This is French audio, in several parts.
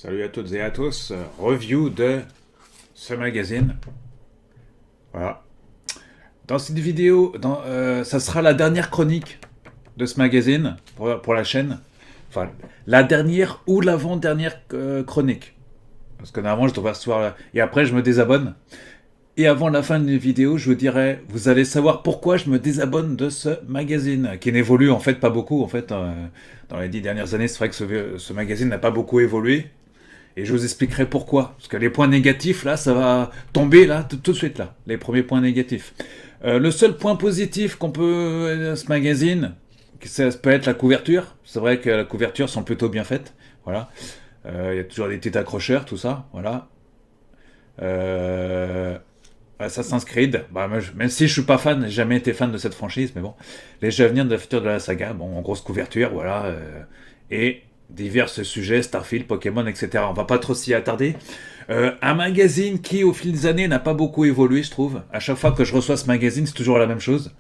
Salut à toutes et à tous, review de ce magazine. Voilà. Dans cette vidéo, ça sera la dernière chronique de ce magazine pour la chaîne. Enfin, la dernière ou l'avant-dernière chronique. Parce que normalement, je devrais recevoir. Et après, je me désabonne. Et avant la fin de la vidéo, je vous dirai, vous allez savoir pourquoi je me désabonne de ce magazine, qui n'évolue en fait pas beaucoup. En fait, dans les 10 dernières années, c'est vrai que ce magazine n'a pas beaucoup évolué. Et je vous expliquerai pourquoi. Parce que les points négatifs, là, ça va tomber, là, tout de suite, là. Les premiers points négatifs. Le seul point positif qu'on peut, ce magazine, ça peut être la couverture. C'est vrai que la couverture sont plutôt bien faites. Voilà. Il y a toujours des petits accrocheurs, tout ça. Voilà. Assassin's Creed, même si je suis pas fan, j'ai jamais été fan de cette franchise, mais bon. Les avenirs de la future de la saga, bon, en grosse couverture, voilà. Et divers sujets, Starfield, Pokémon, etc. On va pas trop s'y attarder. Un magazine qui, au fil des années, n'a pas beaucoup évolué, je trouve. À chaque fois que je reçois ce magazine, c'est toujours la même chose.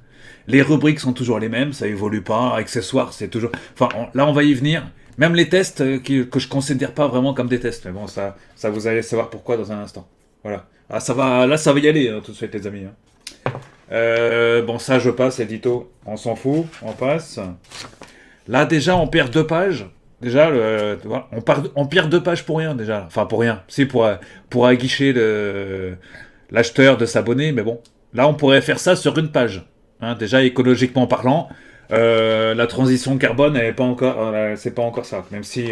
Les rubriques sont toujours les mêmes, ça évolue pas. Accessoires, c'est toujours. Enfin, là, on va y venir. Même les tests que je considère pas vraiment comme des tests. Mais bon, ça vous allez savoir pourquoi dans un instant. Voilà. Ah, ça va, là, ça va y aller tout de suite, les amis. Bon, ça, je passe, édito. On s'en fout, on passe. Là, déjà, on perd 2 pages. Déjà, tu vois, on perd 2 pages pour rien, déjà. Enfin, pour rien. Si, pour aguicher l'acheteur de s'abonner, mais bon. Là, on pourrait faire ça sur une page. Hein, déjà, écologiquement parlant, la transition carbone, elle est pas encore, c'est pas encore ça. Même si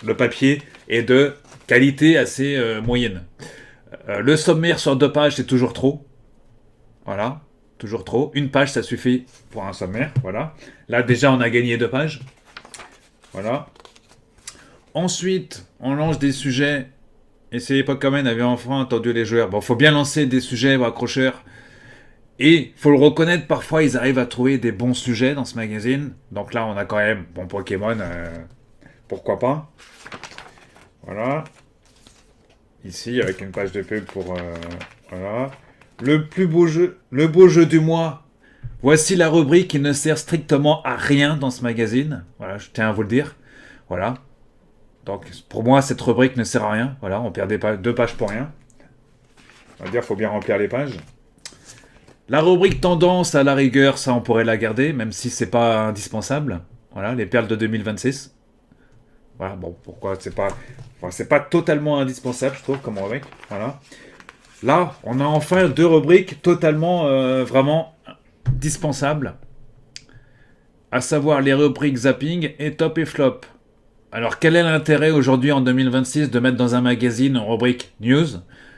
le papier est de qualité assez moyenne. Le sommaire sur 2 pages, c'est toujours trop. Voilà. Toujours trop. Une page, ça suffit pour un sommaire. Voilà. Là, déjà, on a gagné 2 pages. Voilà. Ensuite, on lance des sujets. Et c'est l'époque quand même, avait enfin entendu les joueurs. Bon, faut bien lancer des sujets accrocheurs. Et faut le reconnaître, parfois ils arrivent à trouver des bons sujets dans ce magazine. Donc là, on a quand même, bon, Pokémon, pourquoi pas. Voilà. Ici, avec une page de pub pour. Voilà. Le beau jeu du mois. Voici la rubrique qui ne sert strictement à rien dans ce magazine. Voilà, je tiens à vous le dire. Voilà. Donc, pour moi, cette rubrique ne sert à rien. Voilà, on perd 2 pages pour rien. On va dire, faut bien remplir les pages. La rubrique tendance, à la rigueur, ça, on pourrait la garder, même si c'est pas indispensable. Voilà, les perles de 2026. Voilà, bon, pourquoi c'est pas totalement indispensable, je trouve, comme rubrique. Voilà. Là, on a enfin 2 rubriques totalement, vraiment dispensables. À savoir les rubriques zapping et top et flop. Alors, quel est l'intérêt aujourd'hui en 2026 de mettre dans un magazine en rubrique news,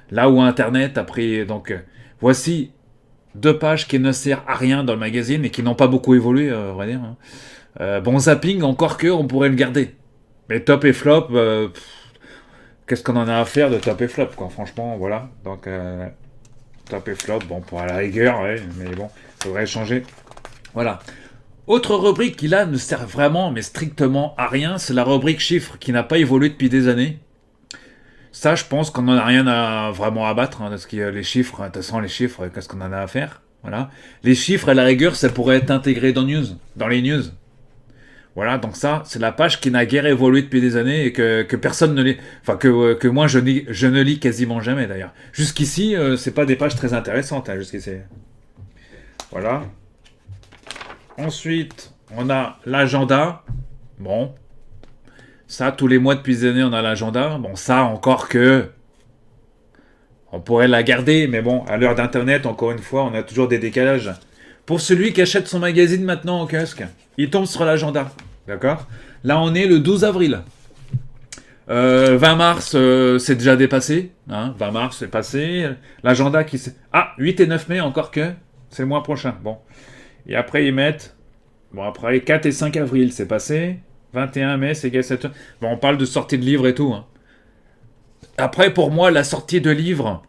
là où Internet a pris. Donc, voici 2 pages qui ne servent à rien dans le magazine et qui n'ont pas beaucoup évolué, on va dire. Bon, zapping, encore que, on pourrait le garder. Mais top et flop, qu'est-ce qu'on en a à faire de top et flop, quoi, franchement, voilà. Donc, top et flop, bon, pour à la rigueur, ouais, mais bon, il faudrait changer. Voilà. Autre rubrique qui là ne sert vraiment mais strictement à rien, c'est la rubrique chiffres qui n'a pas évolué depuis des années. Ça, je pense qu'on n'en a rien à vraiment à battre, hein, parce que les chiffres, de toute façon, les chiffres, qu'est-ce qu'on en a à faire? Voilà. Les chiffres, à la rigueur, ça pourrait être intégré dans les news. Voilà, donc ça, c'est la page qui n'a guère évolué depuis des années et que personne ne lit. Enfin, que moi, je ne lis quasiment jamais, d'ailleurs. Jusqu'ici, c'est pas des pages très intéressantes, hein, jusqu'ici. Voilà. Ensuite, on a l'agenda. Bon, ça, tous les mois depuis des années, on a l'agenda. Bon, ça, encore que. On pourrait la garder, mais bon, à l'heure d'Internet, encore une fois, on a toujours des décalages. Pour celui qui achète son magazine maintenant au kiosque, il tombe sur l'agenda. D'accord? Là, on est le 12 avril. 20 mars, c'est déjà dépassé. Hein, 20 mars, c'est passé. L'agenda qui... Ah, 8 et 9 mai, encore que. C'est le mois prochain. Bon. Et après, ils mettent... Bon, après, 4 et 5 avril, c'est passé. 21 mai, c'est... Bon, on parle de sortie de livres et tout. Hein. Après, pour moi, la sortie de livres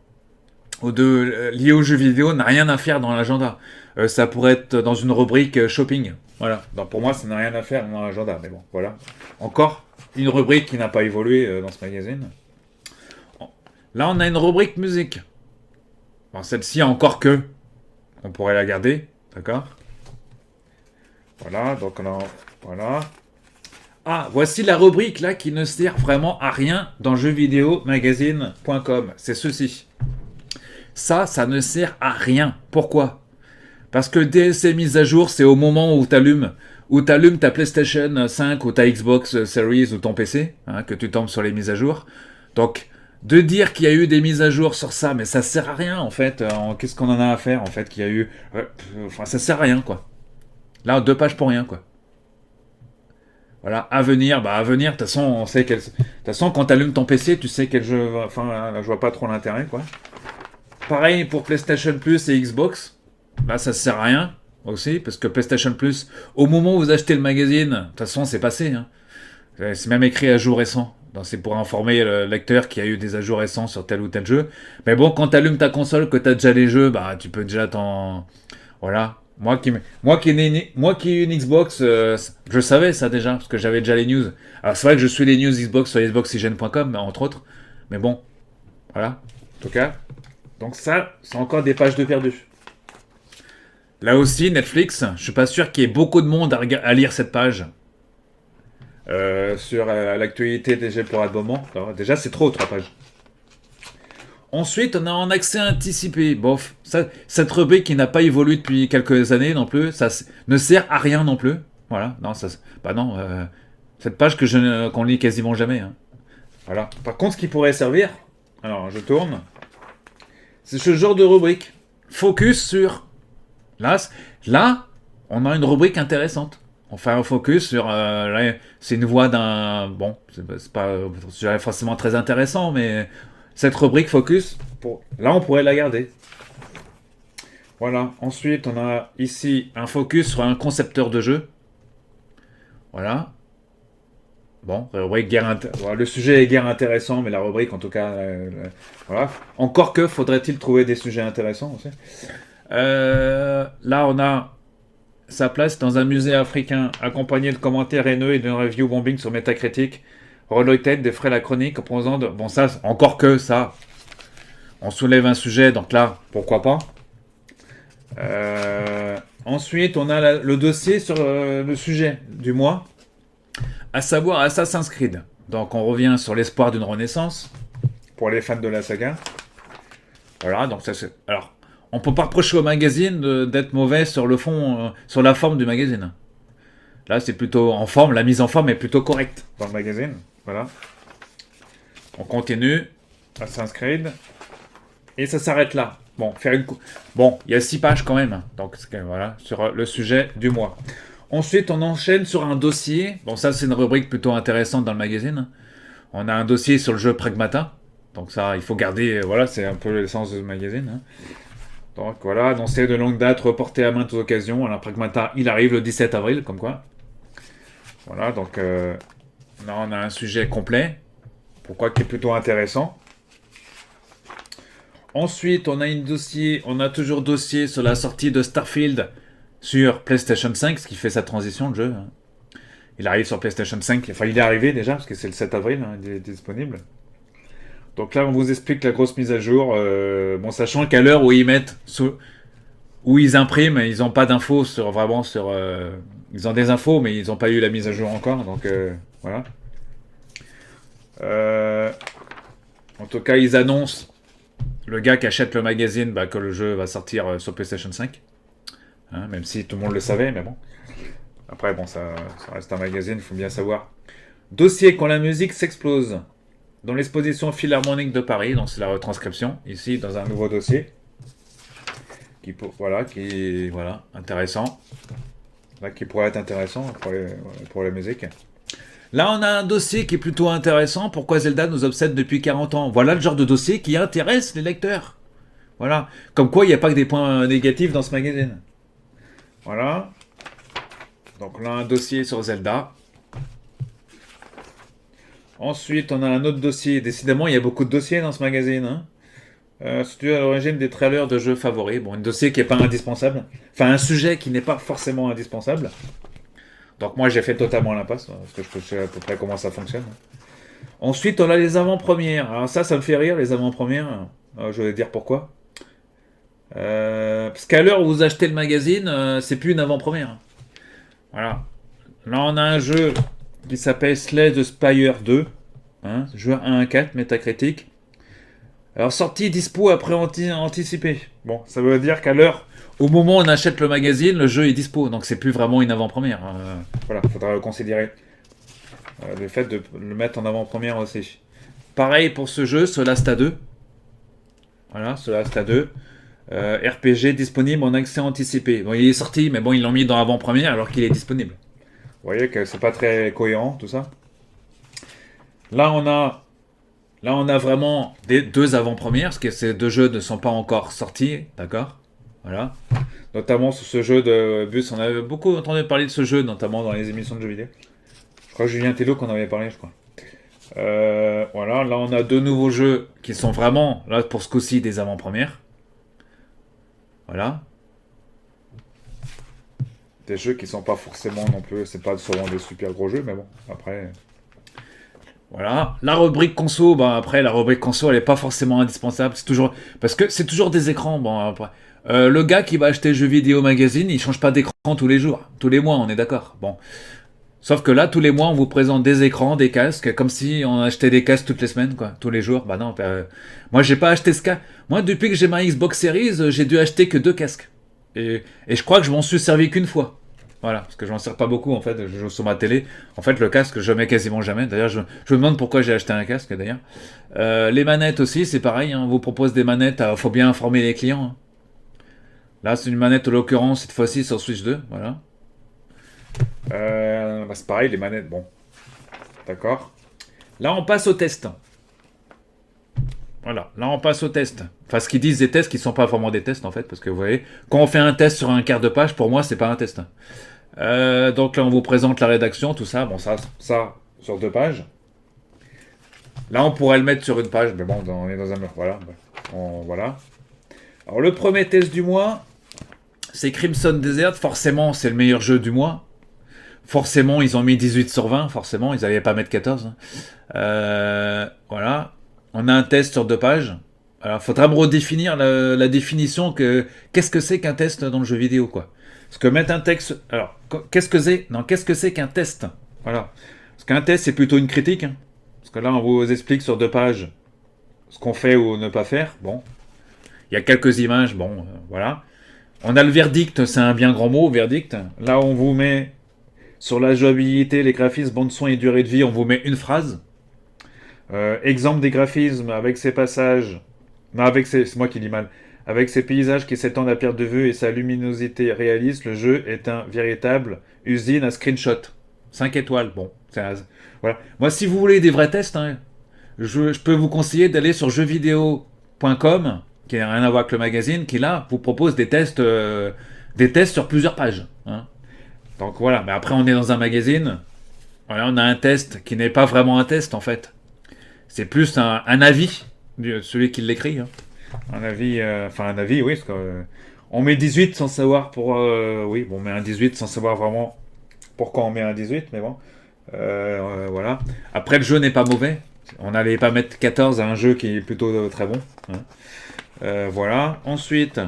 ou liée aux jeux vidéo n'a rien à faire dans l'agenda. Ça pourrait être dans une rubrique shopping. Voilà. Donc, pour moi, ça n'a rien à faire dans l'agenda. Mais bon, voilà. Encore une rubrique qui n'a pas évolué dans ce magazine. Là, on a une rubrique musique. Bon, celle-ci, encore que. On pourrait la garder. D'accord? Voilà. Donc, voilà. Ah, voici la rubrique là qui ne sert vraiment à rien dans jeuxvideomagazine.com. C'est ceci. Ça ne sert à rien. Pourquoi? Parce que dès ces mises à jour, c'est au moment où t'allumes ta PlayStation 5 ou ta Xbox Series ou ton PC, hein, que tu tombes sur les mises à jour. Donc, de dire qu'il y a eu des mises à jour sur ça, mais ça sert à rien en fait. Qu'est-ce qu'on en a à faire en fait qu'il y a eu enfin, ça sert à rien quoi. Là, 2 pages pour rien quoi. Voilà, à venir, de toute façon, on sait quel. De toute façon, quand t'allumes ton PC, tu sais quel jeu. Enfin, là, je vois pas trop l'intérêt quoi. Pareil pour PlayStation Plus et Xbox. Là, ça sert à rien aussi, parce que PlayStation Plus, au moment où vous achetez le magazine, de toute façon, c'est passé. Hein. C'est même écrit à jour récent. Donc, c'est pour informer le lecteur qu'il y a eu des ajouts récents sur tel ou tel jeu. Mais bon, quand tu allumes ta console, que tu as déjà les jeux, bah, tu peux déjà t'en. Voilà. Moi qui ai une Xbox, je savais ça déjà, parce que j'avais déjà les news. Alors, c'est vrai que je suis les news Xbox sur xboxygène.com, entre autres. Mais bon, voilà. En tout cas. Donc, ça, c'est encore des pages de perdu. Là aussi, Netflix, je suis pas sûr qu'il y ait beaucoup de monde à lire cette page sur l'actualité des jeux pour le moment. Alors, déjà, c'est trop, 3 pages. Ensuite, on a en accès anticipé. Bof, cette rubrique qui n'a pas évolué depuis quelques années non plus, ça ne sert à rien non plus. Voilà, non, bah non, cette page qu'on lit quasiment jamais. Hein. Voilà. Par contre, ce qui pourrait servir, alors je tourne, c'est ce genre de rubrique. Focus sur. Là, on a une rubrique intéressante. On fait un focus sur. Là, c'est une voix d'un. Bon, c'est pas forcément très intéressant, mais cette rubrique focus, là, on pourrait la garder. Voilà. Ensuite, on a ici un focus sur un concepteur de jeu. Voilà. Bon, rubrique le sujet est guère intéressant, mais la rubrique, en tout cas, voilà. Encore que, faudrait-il trouver des sujets intéressants aussi. Là, on a sa place dans un musée africain, accompagné de commentaires haineux et d'une review bombing sur Metacritic. Reloaded défraie la chronique opposant de. Bon, ça, encore que ça, on soulève un sujet, donc là, pourquoi pas. Ensuite, on a le dossier sur le sujet du mois, à savoir Assassin's Creed. Donc, on revient sur l'espoir d'une renaissance pour les fans de la saga. Voilà, donc ça c'est. Alors. On peut pas reprocher au magazine d'être mauvais sur le fond, sur la forme du magazine. Là, c'est plutôt en forme, la mise en forme est plutôt correcte dans le magazine. Voilà. On continue à s'inscrire. Et ça s'arrête là. Bon, il y a 6 pages quand même. Donc, voilà, sur le sujet du mois. Ensuite, on enchaîne sur un dossier. Bon, ça, c'est une rubrique plutôt intéressante dans le magazine. On a un dossier sur le jeu Pragmata. Donc ça, il faut garder, voilà, c'est un peu l'essence du magazine. Hein. Donc voilà, annoncé de longue date, reporté à maintes occasions. Alors Pragmata, il arrive le 17 avril, comme quoi. Voilà, donc là on a un sujet complet. Pourquoi qui est plutôt intéressant. Ensuite, on a toujours dossier sur la sortie de Starfield sur PlayStation 5, ce qui fait sa transition, le jeu. Hein. Il arrive sur PlayStation 5, enfin il est arrivé déjà, parce que c'est le 7 avril, hein, il est disponible. Donc là, on vous explique la grosse mise à jour. Bon, sachant qu'à l'heure où ils mettent, où ils impriment, ils n'ont pas d'infos sur vraiment sur. Ils ont des infos, mais ils n'ont pas eu la mise à jour encore. Donc voilà. En tout cas, ils annoncent le gars qui achète le magazine que le jeu va sortir sur PlayStation 5. Hein, même si tout le monde le savait, mais bon. Après, bon, ça reste un magazine, il faut bien savoir. Dossier quand la musique s'explose. Dans l'exposition Philharmonique de Paris, donc c'est la retranscription, ici dans un nouveau dossier, qui intéressant, là, qui pourrait être intéressant pour la musique. Là, on a un dossier qui est plutôt intéressant, pourquoi Zelda nous obsède depuis 40 ans. Voilà le genre de dossier qui intéresse les lecteurs. Voilà, comme quoi il n'y a pas que des points négatifs dans ce magazine. Voilà, donc là, un dossier sur Zelda. Ensuite, on a un autre dossier. Décidément, il y a beaucoup de dossiers dans ce magazine. Hein. C'est à l'origine des trailers de jeux favoris. Bon, un dossier qui n'est pas indispensable. Enfin, un sujet qui n'est pas forcément indispensable. Donc moi, j'ai fait totalement l'impasse, parce que je sais à peu près comment ça fonctionne. Ensuite, on a les avant-premières. Alors ça me fait rire, les avant-premières. Je vais dire pourquoi. Parce qu'à l'heure où vous achetez le magazine, c'est plus une avant-première. Voilà. Là, on a un jeu qui s'appelle Slay the Spire 2. Hein, joueur 1-4, Metacritic. Alors, sortie dispo après anticipé. Bon, ça veut dire qu'à l'heure, au moment où on achète le magazine, le jeu est dispo. Donc, c'est plus vraiment une avant-première. Voilà, faudra le considérer. Le fait de le mettre en avant-première aussi. Pareil pour ce jeu, Solasta 2. Voilà, Solasta 2. RPG disponible en accès anticipé. Bon, il est sorti, mais bon, ils l'ont mis dans avant-première alors qu'il est disponible. Vous voyez que c'est pas très cohérent, tout ça. Là, on a vraiment deux avant-premières, parce que ces deux jeux ne sont pas encore sortis, d'accord? Voilà. Notamment sur ce jeu de bus, on avait beaucoup entendu parler de ce jeu, notamment dans les émissions de jeux vidéo. Je crois que Julien Tello qu'on avait parlé, je crois. Voilà, là on a deux nouveaux jeux qui sont vraiment, là pour ce coup-ci, des avant-premières. Voilà. Des jeux qui sont pas forcément non plus, c'est pas souvent des super gros jeux, mais bon, après... Voilà. La rubrique conso, bah après, la rubrique conso, elle est pas forcément indispensable. C'est toujours... Parce que c'est toujours des écrans, bon, après. Le gars qui va acheter Jeux Vidéo Magazine, il change pas d'écran tous les jours. Tous les mois, on est d'accord. Bon. Sauf que là, tous les mois, on vous présente des écrans, des casques, comme si on achetait des casques toutes les semaines, quoi. Tous les jours. Bah non, moi, j'ai pas acheté ce casque. Moi, depuis que j'ai ma Xbox Series, j'ai dû acheter que 2 casques. Et je crois que je m'en suis servi qu'une fois. Voilà, parce que je m'en sers pas beaucoup, en fait. Je joue sur ma télé. En fait, le casque, je mets quasiment jamais. D'ailleurs, je me demande pourquoi j'ai acheté un casque, d'ailleurs. Les manettes aussi, c'est pareil. Hein. On vous propose des manettes. Faut bien informer les clients. Hein. Là, c'est une manette, en l'occurrence, cette fois-ci, sur Switch 2. Voilà. Bah, c'est pareil, les manettes, bon. D'accord. Là, on passe au test. Voilà, là, on passe au test. Enfin, ce qu'ils disent des tests qui ne sont pas vraiment des tests, en fait, parce que vous voyez, quand on fait un test sur un quart de page, pour moi, c'est pas un test. Donc là, on vous présente la rédaction, tout ça. Bon, ça sur 2 pages. Là, on pourrait le mettre sur une page, mais bon, on est dans un mur. Voilà. Voilà. Alors, le premier test du mois, c'est Crimson Desert. Forcément, c'est le meilleur jeu du mois. Forcément, ils ont mis 18 sur 20. Forcément, ils n'allaient pas mettre 14. Voilà. On a un test sur 2 pages. Alors, il faudra me redéfinir la définition que... Qu'est-ce que c'est qu'un test dans le jeu vidéo, quoi. Parce que mettre un texte... Alors, qu'est-ce que c'est qu'un test? Voilà. Parce qu'un test, c'est plutôt une critique. Hein. Parce que là, on vous explique sur 2 pages ce qu'on fait ou ne pas faire. Bon. Il y a quelques images. Bon, voilà. On a le verdict, c'est un bien grand mot, verdict. Là, on vous met... Sur la jouabilité, les graphismes, bande-son et durée de vie, on vous met une phrase. Exemple des graphismes avec ses passages... Non, c'est moi qui dis mal. Avec ses paysages qui s'étendent à perte de vue et sa luminosité réaliste, le jeu est un véritable usine à screenshot. 5 étoiles, bon. Voilà. Moi, si vous voulez des vrais tests, hein, je peux vous conseiller d'aller sur jeuxvideo.com, qui n'a rien à voir avec le magazine, qui là vous propose des tests sur plusieurs pages. Hein. Donc voilà, mais après on est dans un magazine, voilà, on a un test qui n'est pas vraiment un test en fait. C'est plus un avis, celui qui l'écrit. Hein. Un avis, oui, parce que, on met 18 sans savoir pour... oui, bon, on met un 18 sans savoir vraiment pourquoi on met un 18, mais bon. Voilà. Après, le jeu n'est pas mauvais. On n'allait pas mettre 14 à un jeu qui est plutôt très bon. Hein. Voilà. Ensuite,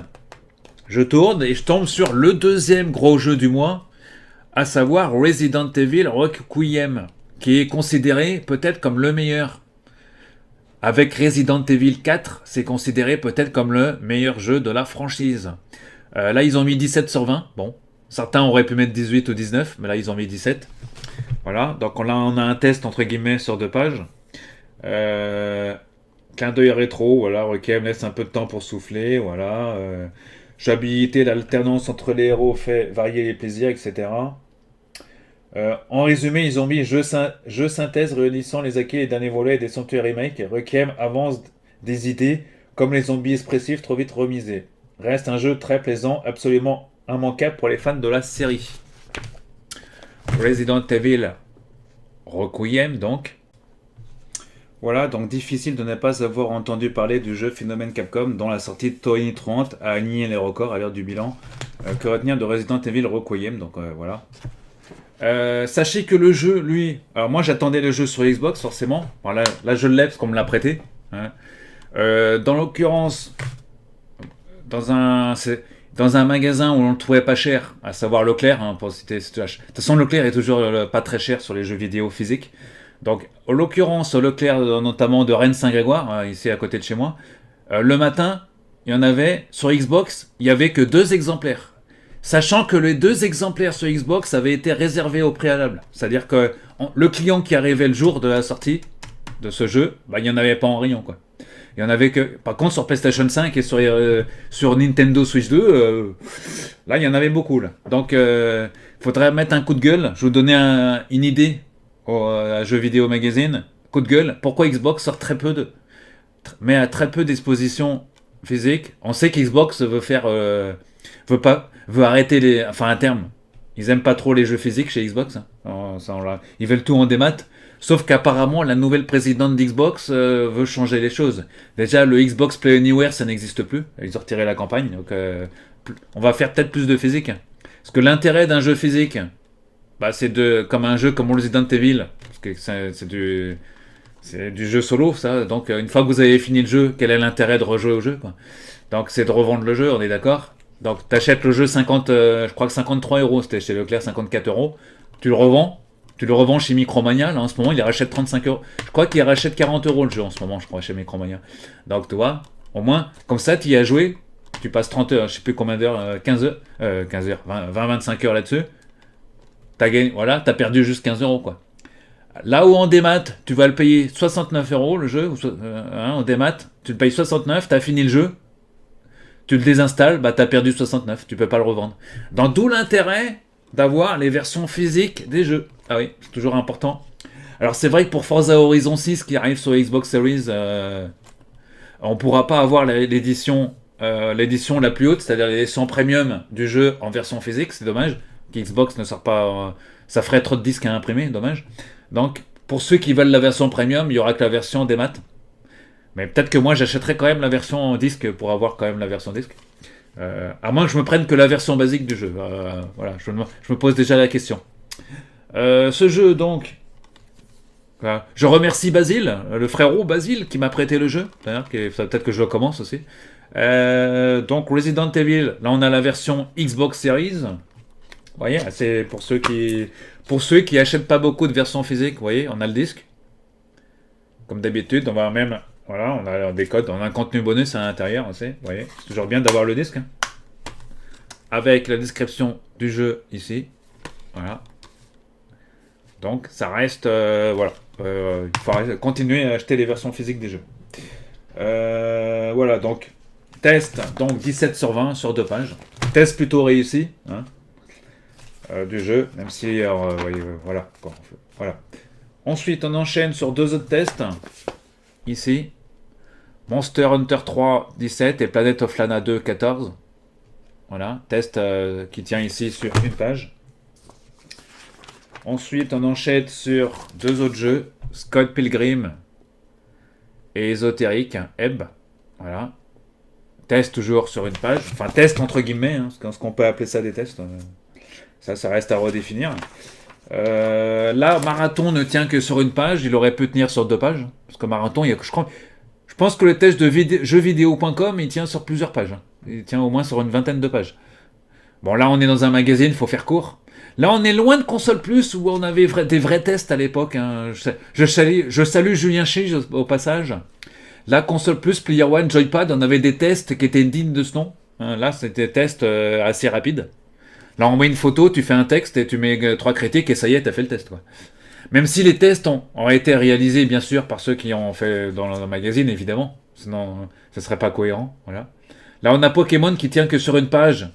je tourne et je tombe sur le deuxième gros jeu du mois, à savoir Resident Evil Requiem, qui est considéré peut-être comme le meilleur. Avec Resident Evil 4, c'est considéré peut-être comme le meilleur jeu de la franchise. Là, ils ont mis 17 sur 20. Bon, certains auraient pu mettre 18 ou 19, mais là, ils ont mis 17. Voilà, donc là, on a un test, entre guillemets, sur 2 pages. Clin d'œil rétro, voilà, Requiem laisse un peu de temps pour souffler, voilà. Jouabilité, l'alternance entre les héros fait varier les plaisirs, etc. En résumé, ils ont mis jeu synthèse réunissant les acquis des derniers volets et des somptueux remakes. Requiem avance des idées comme les zombies expressifs trop vite remisés. Reste un jeu très plaisant, absolument immanquable pour les fans de la série. Resident Evil Requiem, donc. Voilà, donc difficile de ne pas avoir entendu parler du jeu phénomène Capcom dont la sortie tonitruante a aligné les records à l'heure du bilan. Que retenir de Resident Evil Requiem, donc voilà. Sachez que le jeu, lui... Alors moi j'attendais le jeu sur Xbox forcément. Bon, là je l'ai parce qu'on me l'a prêté. Hein. Dans l'occurrence, dans dans un magasin où on le trouvait pas cher, à savoir Leclerc, hein, pour citer. De toute façon, Leclerc est toujours pas très cher sur les jeux vidéo physiques. Donc, en l'occurrence, Leclerc, notamment de Rennes-Saint-Grégoire, ici à côté de chez moi, le matin, il y en avait, sur Xbox, il y avait que 2 exemplaires. Sachant que les 2 exemplaires sur Xbox avaient été réservés au préalable. C'est-à-dire que le client qui arrivait le jour de la sortie de ce jeu, bah, il n'y en avait pas en rayon, quoi. Il y en avait que. Par contre, sur PlayStation 5 et sur Nintendo Switch 2, là, il y en avait beaucoup. Là. Donc, il faudrait mettre un coup de gueule. Je vais vous donner une idée à Jeux Vidéo Magazine. Coup de gueule. Pourquoi Xbox sort très peu met à très peu d'expositions physiques. On sait qu'Xbox veut arrêter enfin, à terme. Ils aiment pas trop les jeux physiques chez Xbox. Hein. Ils veulent tout en démat. Sauf qu'apparemment, la nouvelle présidente d'Xbox veut changer les choses. Déjà, le Xbox Play Anywhere, ça n'existe plus. Ils ont retiré la campagne. Donc, on va faire peut-être plus de physique. Parce que l'intérêt d'un jeu physique, bah, c'est comme un jeu comme Resident Evil. Parce que c'est du jeu solo, ça. Donc, une fois que vous avez fini le jeu, quel est l'intérêt de rejouer au jeu, quoi. Donc, c'est de revendre le jeu, on est d'accord. Donc, t'achètes le jeu 50, je crois que 53 euros, c'était chez Leclerc, 54 euros. Tu le revends. Tu le revends chez Micromania, là en ce moment, il les rachète 35 euros. Je crois qu'il rachète 40 euros le jeu en ce moment, je crois, chez Micromania. Donc, tu vois, au moins, comme ça, tu y as joué, tu passes 30 heures, je sais plus combien d'heures, 15 heures, 25 heures là-dessus. Voilà, t'as perdu juste 15 euros, quoi. Là où en démat, tu vas le payer 69 euros le jeu, en démat, tu le payes 69, t'as fini le jeu, tu le désinstalles, bah t'as perdu 69, tu peux pas le revendre. Dans d'où l'intérêt d'avoir les versions physiques des jeux. Ah oui, c'est toujours important. Alors c'est vrai que pour Forza Horizon 6 qui arrive sur Xbox Series, on pourra pas avoir l'édition la plus haute, c'est-à-dire l'édition premium du jeu en version physique, c'est dommage. Xbox ne sort pas, ça ferait trop de disques à imprimer, dommage. Donc pour ceux qui veulent la version premium, il y aura que la version des maths. Mais peut-être que moi j'achèterai quand même la version disque pour avoir quand même la version disque. À moins que je me prenne que la version basique du jeu. Voilà, je me pose déjà la question. Ce jeu, donc, voilà. Je remercie Basile, le frérot Basile, qui m'a prêté le jeu. Peut-être que je le commence aussi. Donc, Resident Evil, là on a la version Xbox Series. Vous voyez, c'est pour ceux qui achètent pas beaucoup de versions physiques. Vous voyez, on a le disque. Comme d'habitude, on va même. Voilà, on a des codes, on a un contenu bonus à l'intérieur aussi. Vous voyez, c'est toujours bien d'avoir le disque. Hein. Avec la description du jeu ici. Voilà. Donc ça reste, voilà, il faudra continuer à acheter les versions physiques des jeux. Voilà, donc test, donc 17 sur 20 sur 2 pages. Test plutôt réussi, hein, du jeu, même si, voilà, voilà. Ensuite, on enchaîne sur 2 autres tests. Ici, Monster Hunter 3 17 et Planet of Lana 2 14. Voilà, test qui tient ici sur une page. Ensuite, on enchaîne sur 2 autres jeux, Scott Pilgrim et Ésotérique, Ebb. Voilà. Test toujours sur une page. Enfin, test entre guillemets, hein, ce qu'on peut appeler ça des tests. Ça reste à redéfinir. Là, Marathon ne tient que sur une page. Il aurait pu tenir sur 2 pages. Parce que Marathon, je pense que le test de jeuxvideo.com, il tient sur plusieurs pages. Il tient au moins sur une vingtaine de pages. Bon, là, on est dans un magazine, il faut faire court. Là, on est loin de Console Plus où on avait des vrais tests à l'époque. Hein. Je salue Julien Chige au passage. Là, Console Plus, Player One, Joypad, on avait des tests qui étaient dignes de ce nom. Hein, là, c'était des tests assez rapides. Là, on met une photo, tu fais un texte et tu mets 3 critiques et ça y est, t'as fait le test. Quoi. Même si les tests ont été réalisés, bien sûr, par ceux qui ont fait dans le magazine, évidemment. Sinon, ce serait pas cohérent. Voilà. Là, on a Pokémon qui tient que sur une page.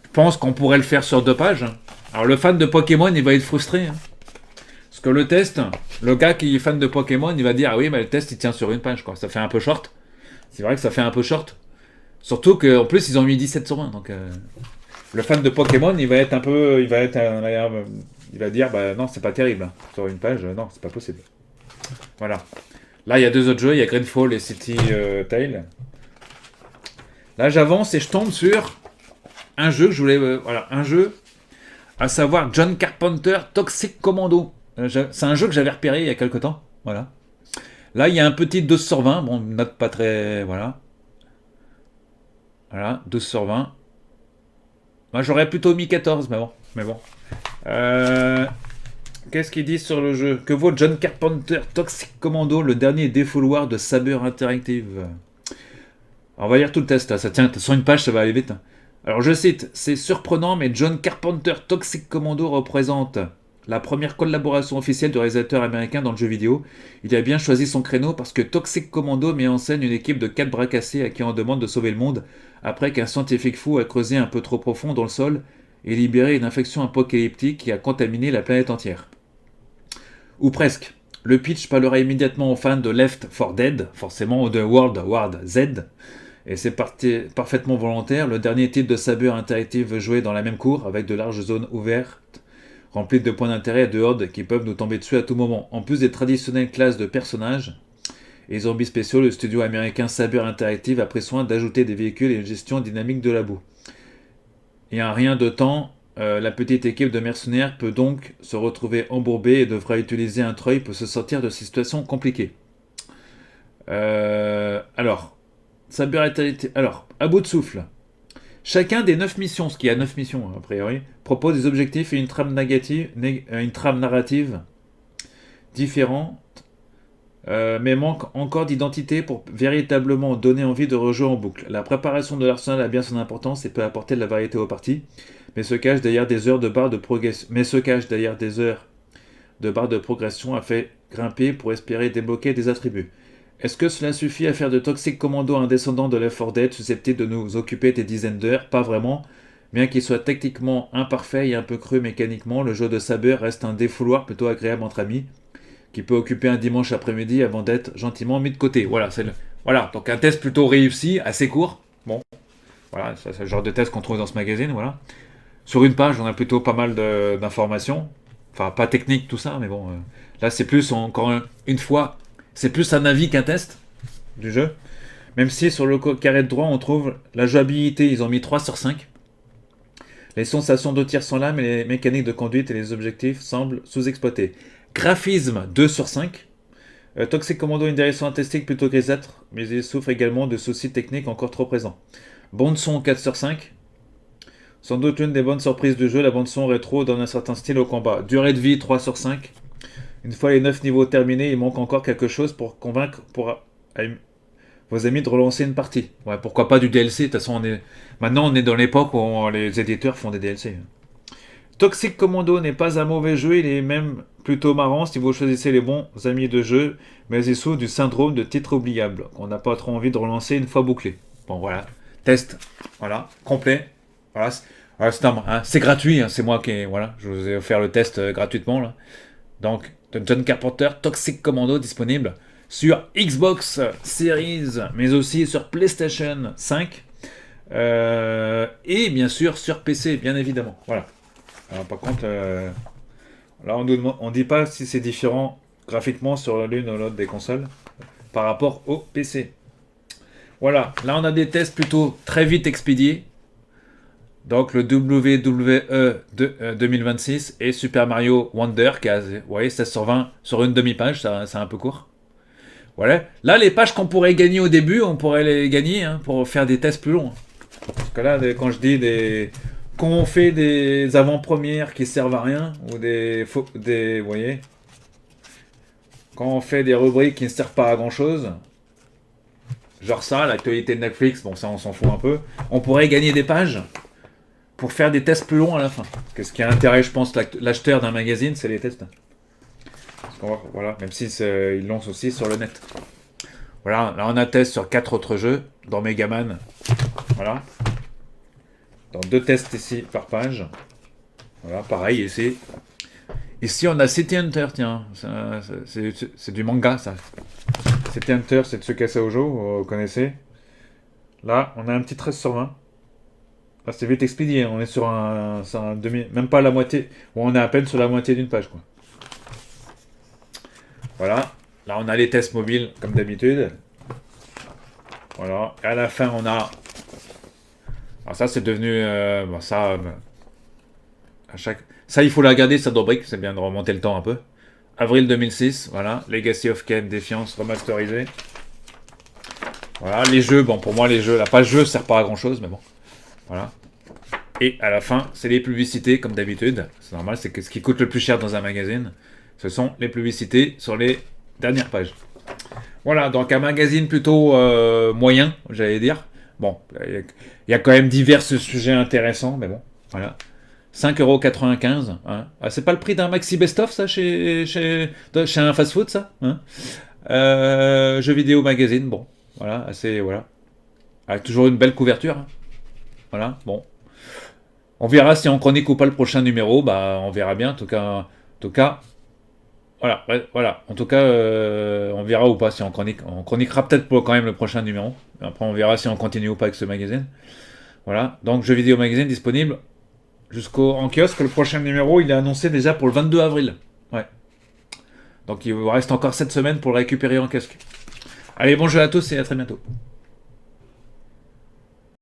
Je pense qu'on pourrait le faire sur 2 pages. Alors le fan de Pokémon, il va être frustré. Hein. Parce que le test, le gars qui est fan de Pokémon, il va dire « Ah oui, mais le test, il tient sur une page. Quoi. Ça fait un peu short. » C'est vrai que ça fait un peu short. Surtout qu'en plus, ils ont mis 17 sur 20. Donc, le fan de Pokémon, il va être un peu... Il va dire « Bah non, c'est pas terrible. Hein. Sur une page, non, c'est pas possible. » Voilà. Là, il y a 2 autres jeux. Il y a Greenfall et City Tail. Là, j'avance et je tombe sur un jeu que je voulais... voilà, un jeu... à savoir John Carpenter Toxic Commando. C'est un jeu que j'avais repéré il y a quelques temps. Voilà. Là, il y a un petit 12 sur 20. Bon, note pas très... Voilà. Voilà, 12 sur 20. Moi, j'aurais plutôt mis 14, mais bon. Euh, Qu'est-ce qu'ils disent sur le jeu? Que vaut John Carpenter Toxic Commando, le dernier défouloir de Saber Interactive? Alors, on va lire tout le test, là. Ça tient, sur une page, ça va aller vite. Alors, je cite, c'est surprenant, mais John Carpenter Toxic Commando représente la première collaboration officielle de réalisateur américain dans le jeu vidéo. Il a bien choisi son créneau parce que Toxic Commando met en scène une équipe de 4 bras cassés à qui on demande de sauver le monde après qu'un scientifique fou a creusé un peu trop profond dans le sol et libéré une infection apocalyptique qui a contaminé la planète entière. Ou presque. Le pitch parlera immédiatement aux fans de Left 4 Dead, forcément, ou de World War Z, et c'est parfaitement volontaire. Le dernier titre de Saber Interactive veut jouer dans la même cour, avec de larges zones ouvertes, remplies de points d'intérêt et de hordes qui peuvent nous tomber dessus à tout moment. En plus des traditionnelles classes de personnages et zombies spéciaux, le studio américain Saber Interactive a pris soin d'ajouter des véhicules et une gestion dynamique de la boue. Et en rien de temps, la petite équipe de mercenaires peut donc se retrouver embourbée et devra utiliser un treuil pour se sortir de ces situations compliquées. Saber Interactive... Alors, à bout de souffle. Chacun des 9 missions, ce qui a 9 missions a priori, propose des objectifs et une trame narrative différente, mais manque encore d'identité pour véritablement donner envie de rejouer en boucle. La préparation de l'arsenal a bien son importance et peut apporter de la variété aux parties, mais se cache derrière des heures de barres de progression à fait grimper pour espérer débloquer des attributs. Est-ce que cela suffit à faire de Toxic Commando un descendant de Left 4 Dead susceptible de nous occuper des dizaines d'heures? Pas vraiment. Bien qu'il soit techniquement imparfait et un peu creux mécaniquement, le jeu de Saber reste un défouloir plutôt agréable entre amis, qui peut occuper un dimanche après-midi avant d'être gentiment mis de côté. Voilà, voilà, donc un test plutôt réussi, assez court. Bon, voilà, ça, c'est le genre de test qu'on trouve dans ce magazine, voilà. Sur une page, on a plutôt pas mal d'informations. Enfin, pas technique tout ça, mais bon. Là, c'est plus, encore une fois, c'est plus un avis qu'un test du jeu. Même si sur le carré de droit, on trouve la jouabilité, ils ont mis 3 sur 5. Les sensations de tir sans lame et les mécaniques de conduite et les objectifs semblent sous-exploités. Graphisme 2 sur 5. Toxic Commando, une direction artistique plutôt grisâtre, mais il souffre également de soucis techniques encore trop présents. Bande son 4 sur 5. Sans doute une des bonnes surprises du jeu, la bande son rétro donne un certain style au combat. Durée de vie 3 sur 5. Une fois les 9 niveaux terminés, il manque encore quelque chose pour convaincre vos amis de relancer une partie. Ouais, pourquoi pas du DLC. De toute façon, maintenant on est dans l'époque où les éditeurs font des DLC. Toxic Commando n'est pas un mauvais jeu, il est même plutôt marrant si vous choisissez les bons amis de jeu, mais il souffre du syndrome de titre oubliable, qu'on n'a pas trop envie de relancer une fois bouclé. Bon voilà, test, voilà, complet. Voilà, c'est gratuit, hein, c'est moi qui... Voilà, je vous ai offert le test gratuitement, là. Donc, de John Carpenter, Toxic Commando, disponible sur Xbox Series, mais aussi sur PlayStation 5, et bien sûr sur PC, bien évidemment. Voilà. Alors, par contre, là, on ne dit pas si c'est différent graphiquement sur l'une ou l'autre des consoles par rapport au PC. Voilà, là on a des tests plutôt très vite expédiés. Donc le WWE 2026 et Super Mario Wonder qui a, vous voyez, 16 sur 20 sur une demi-page, c'est un peu court. Voilà. Là, les pages qu'on pourrait gagner au début, on pourrait les gagner hein, pour faire des tests plus longs. Parce que là, quand je dis quand on fait des avant-premières qui servent à rien, ou vous voyez, quand on fait des rubriques qui ne servent pas à grand-chose, genre ça, l'actualité de Netflix, bon ça on s'en fout un peu, on pourrait gagner des pages pour faire des tests plus longs à la fin. Qu'est-ce qui a intérêt, je pense, l'acheteur d'un magazine, c'est les tests. Voilà, même si ils lancent aussi sur le net. Voilà, là on a test sur 4 autres jeux, dans Megaman. Voilà. Dans 2 tests ici par page. Voilà, pareil ici. Ici on a City Hunter, tiens. C'est du manga ça. City Hunter, c'est de Tsukasa Ojo, vous connaissez. Là, on a un petit 13 sur 20. Ah, c'est vite expédié, on est sur un demi, même pas la moitié, ou on est à peine sur la moitié d'une page quoi. Voilà, là on a les tests mobiles comme d'habitude. Voilà, et à la fin on a, alors ça c'est devenu, ça il faut la regarder cette rubrique, c'est bien de remonter le temps un peu. Avril 2006, voilà, Legacy of Kain, Défiance remasterisé. Voilà, les jeux, bon pour moi les jeux, la page jeu sert pas à grand chose, mais bon. Voilà. Et à la fin, c'est les publicités, comme d'habitude. C'est normal, c'est que ce qui coûte le plus cher dans un magazine, ce sont les publicités sur les dernières pages. Voilà, donc un magazine plutôt moyen, j'allais dire. Bon, il y a quand même divers sujets intéressants, mais bon, voilà. 5,95 €. Hein. Ah, c'est pas le prix d'un maxi best-of, ça, chez un fast-food, ça hein jeux vidéo magazine, bon, voilà, assez, voilà. Avec toujours une belle couverture. Hein. Voilà, bon. On verra si on chronique ou pas le prochain numéro, bah on verra bien, en tout cas, voilà, ouais, voilà. En tout cas, on verra ou pas si on chronique. On chroniquera peut-être pour quand même le prochain numéro. Après, on verra si on continue ou pas avec ce magazine. Voilà, donc jeux vidéo magazine disponible en kiosque. Le prochain numéro, il est annoncé déjà pour le 22 avril. Ouais. Donc il vous reste encore 7 semaines pour le récupérer en kiosque. Allez, bon jeu à tous et à très bientôt.